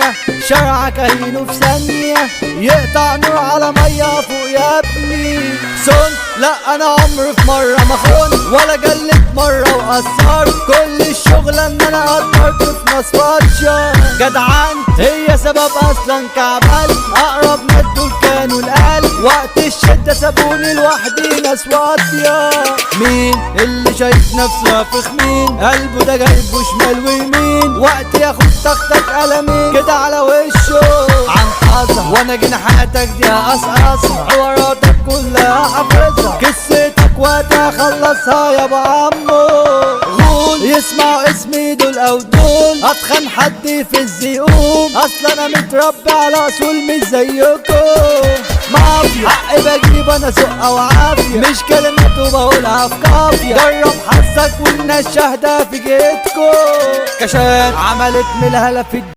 ثانية، شرعك اهينه في ثانية، يقطع نور على مية فوق يا ابني. صن لا انا عمري في مرة ما خون ولا جلت مرة وقصرت، كل الشغل ان انا قدرت في ناس فاضية. جدعان هي سبب اصلا كعبل، اقرب ناس دول كانوا القلب، وقت الشدة سابوني لوحدي ناس واطية. مين اللي شايف نفسه في خمين، قلبه ده جايبه شمال ويمين، وقت ياخد تختك قلمين كده على وشه عن حظها، وانا جناحاتك دي هقصقصها، حواراتك كلها حافظها، قصتك وقت اخلصها يا ابو عمو. غول يسمعوا اسمي دول او دول، اتخن حد في الزيقوم، اصلا انا متربي على اصول مش زيكم. مافيا حق بجيب انا سقة وعافية، مش كلمات وبقولها في قافية، جرب حظك والناس شاهدة في جيتكم. كشان عملت من الهلا في